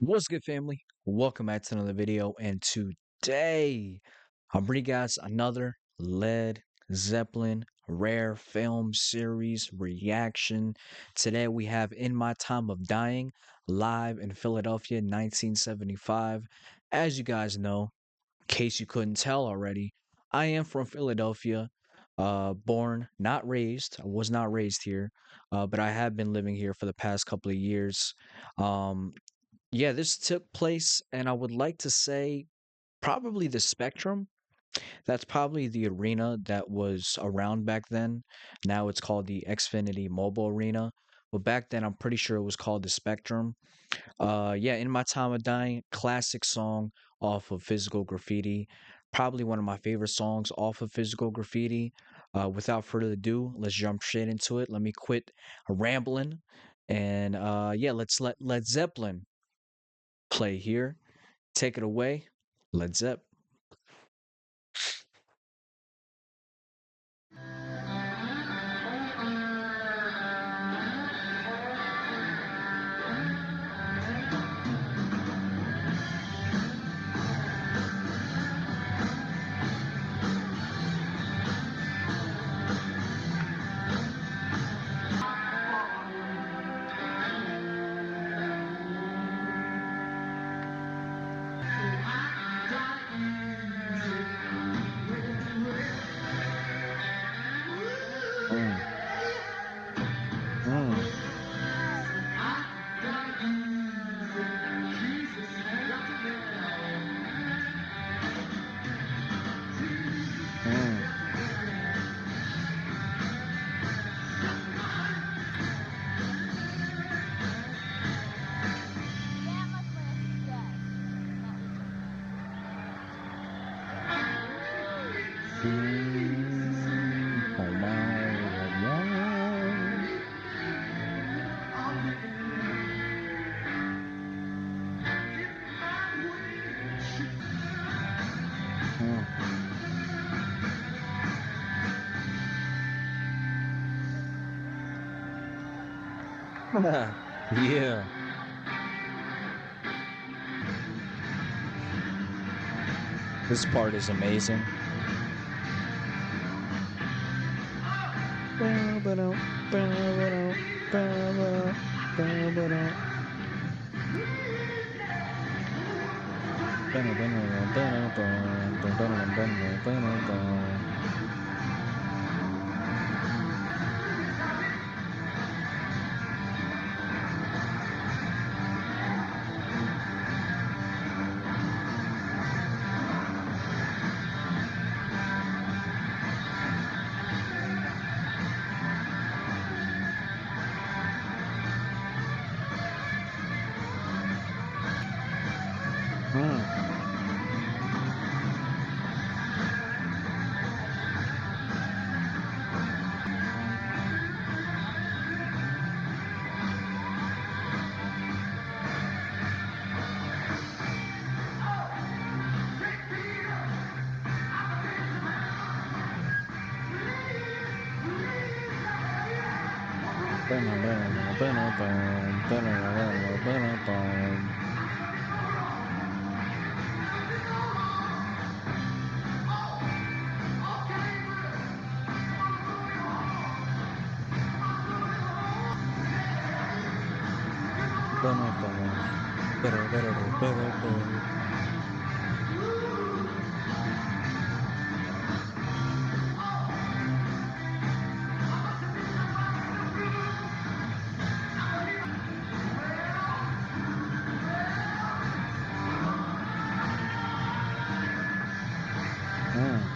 What's good, family? Welcome back to another video. And today, I'm bringing you guys another Led Zeppelin rare film series reaction. Today, we have In My Time of Dying, live in Philadelphia, 1975. As you guys know, in case you couldn't tell already, I am from Philadelphia. Born, not raised. I was not raised here, but I have been living here for the past couple of years. Um, yeah, this took place, and I would like to say probably the Spectrum. That's probably the arena that was around back then. Now it's called the Xfinity Mobile Arena. But back then, I'm pretty sure it was called the Spectrum. Yeah, In My Time of Dying, classic song off of Physical Graffiti. Probably one of my favorite songs off of Physical Graffiti. Without further ado, let's jump straight into it. Let me quit rambling. And yeah, let's let Led Zeppelin play here. Take it away, Led Zepp. Mm, mm, mm. Come on, mm. Yeah. This part is amazing. Mm. Mm.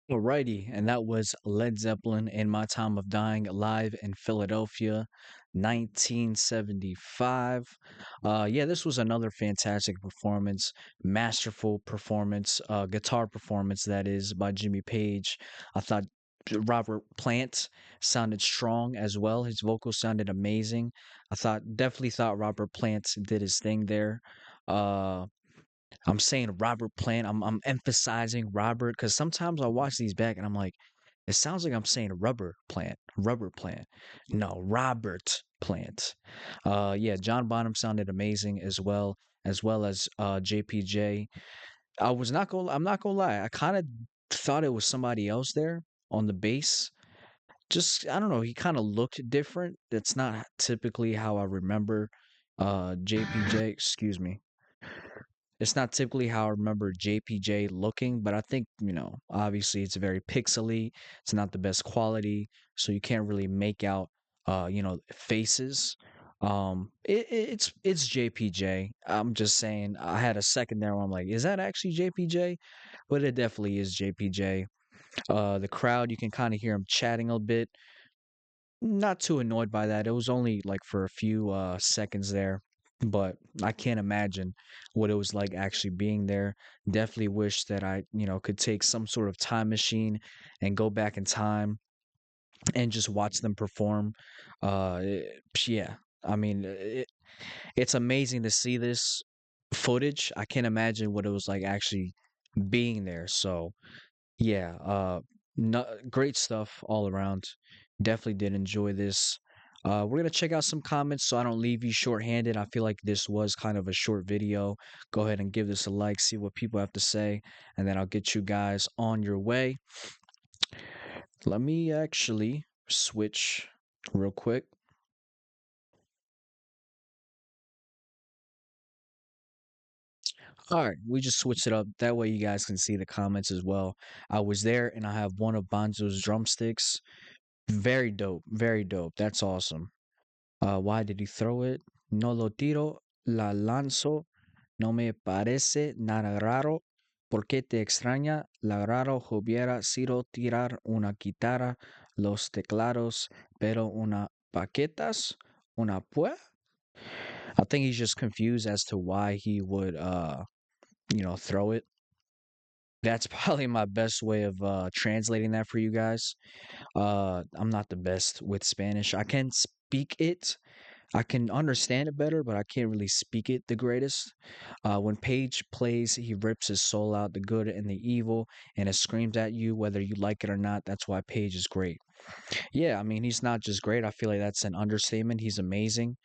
Alrighty, and that was Led Zeppelin in My Time of Dying live in Philadelphia, 1975. Yeah, this was another fantastic performance, masterful performance, guitar performance that is by Jimmy Page. I thought Robert Plant sounded strong as well. His vocals sounded amazing. Definitely thought Robert Plant did his thing there. Uh, I'm saying Robert Plant. I'm emphasizing Robert because sometimes I watch these back and I'm like, it sounds like I'm saying rubber plant. No, Robert Plant. Yeah, John Bonham sounded amazing as well as JPJ. I'm not gonna lie. I kind of thought it was somebody else there on the bass. Just I don't know. He kind of looked different. That's not typically how I remember JPJ. Excuse me. It's not typically how I remember JPJ looking, but I think, obviously it's very pixely. It's not the best quality, so you can't really make out faces. It's JPJ. I'm just saying I had a second there where I'm like, is that actually JPJ? But it definitely is JPJ. The crowd, you can kind of hear him chatting a bit. Not too annoyed by that. It was only like for a few seconds there, but I can't imagine what it was like actually being there. Definitely wish that I, could take some sort of time machine and go back in time and just watch them perform. Yeah, I mean, it's amazing to see this footage. I can't imagine what it was like actually being there. So, yeah, no, great stuff all around. Definitely did enjoy this. We're gonna check out some comments so I don't leave you short-handed. I feel like this was kind of a short video. Go ahead and give this a like, see what people have to say, and then I'll get you guys on your way. Let me actually switch real quick. All right, we just switched it up. That way you guys can see the comments as well. I was there and I have one of Bonzo's drumsticks. Very dope, very dope. That's awesome. Why did he throw it? No lo tiro, la lanzo. No me parece nada raro. ¿Por qué te extraña? La raro hubiera sido tirar una guitarra, los teclados, pero una paquetas, una pue. I think he's just confused as to why he would, throw it. That's probably my best way of translating that for you guys. I'm not the best with Spanish. I can speak it, I can understand it better, but I can't really speak it the greatest. When Paige plays, he rips his soul out, the good and the evil, and it screams at you whether you like it or not. That's why Paige is great. Yeah, I mean, he's not just great. I feel like that's an understatement. He's amazing.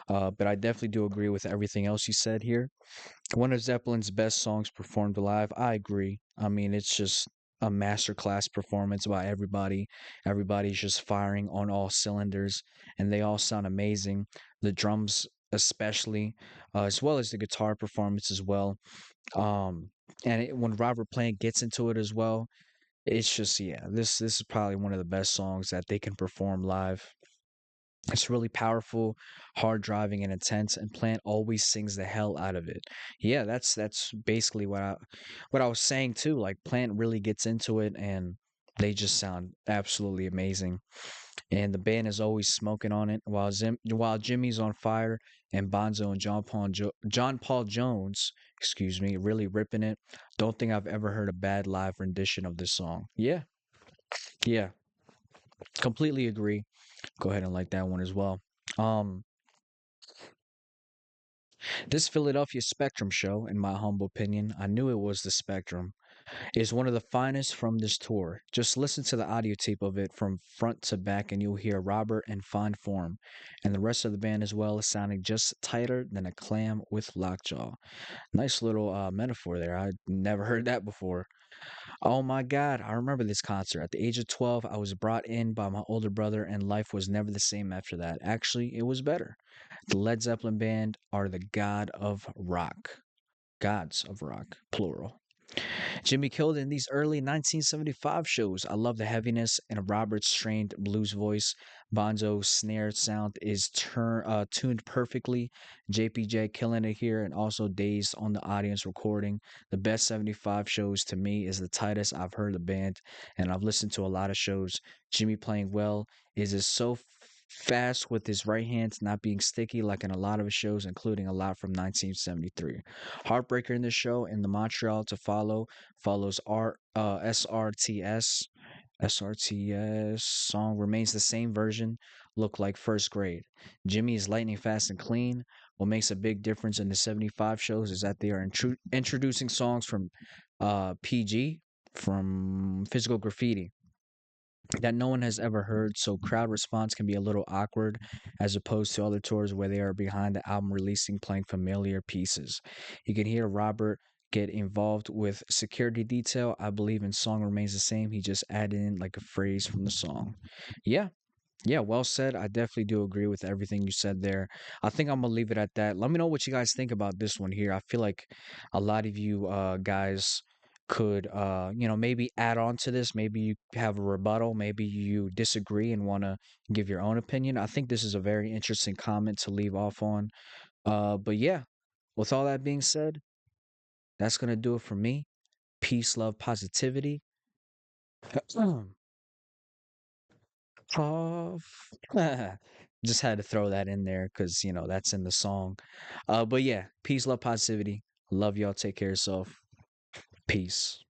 But I definitely do agree with everything else you said here. One of Zeppelin's best songs performed live. I agree. I mean, it's just a masterclass performance by everybody. Everybody's just firing on all cylinders, and they all sound amazing. The drums, especially, as well as the guitar performance as well. Um, when Robert Plant gets into it as well, it's just yeah. This is probably one of the best songs that they can perform live. It's really powerful, hard driving, and intense, and Plant always sings the hell out of it. Yeah, that's basically what I was saying too. Like Plant really gets into it, and they just sound absolutely amazing. And the band is always smoking on it, while Jimmy's on fire, and Bonzo and John Paul Jones, excuse me, really ripping it. Don't think I've ever heard a bad live rendition of this song. Yeah, yeah, completely agree. Go ahead and like that one as well. Um, This Philadelphia Spectrum show, in my humble opinion, I knew it was the Spectrum, is one of the finest from this tour. Just listen to the audio tape of it from front to back, and you'll hear Robert in fine form, and the rest of the band as well is sounding just tighter than a clam with lockjaw. Nice little metaphor there. I never heard that before. Oh my God, I remember this concert. At the age of 12, I was brought in by my older brother, and life was never the same after that. Actually, it was better. The Led Zeppelin band are the god of rock. Gods of rock, plural. Jimmy killed in these early 1975 shows. I love the heaviness and Robert's strained blues voice. Bonzo's snare sound is tuned perfectly. JPJ killing it here and also dazed on the audience recording. The best 75 shows to me is the tightest I've heard the band, and I've listened to a lot of shows. Jimmy playing well is so fast with his right hands not being sticky like in a lot of his shows, including a lot from 1973. Heartbreaker in this show and the Montreal to follow follows SRTS. SRTS song remains the same version, look like first grade. Jimmy is lightning fast and clean. What makes a big difference in the 75 shows is that they are introducing songs from PG, from Physical Graffiti, that no one has ever heard, so crowd response can be a little awkward as opposed to other tours where they are behind the album releasing playing familiar pieces. You can hear Robert get involved with security detail. I believe in song remains the same. He just added in like a phrase from the song. Yeah, yeah, well said. I definitely do agree with everything you said there. I think I'm gonna leave it at that. Let me know what you guys think about this one here. I feel like a lot of you guys could maybe add on to this. Maybe you have a rebuttal, maybe you disagree and want to give your own opinion. I think this is a very interesting comment to leave off on. But yeah, with all that being said, that's gonna do it for me. Peace, love, positivity. Off. Just had to throw that in there because that's in the song. But yeah, peace, love, positivity. Love y'all. Take care of yourself. Peace.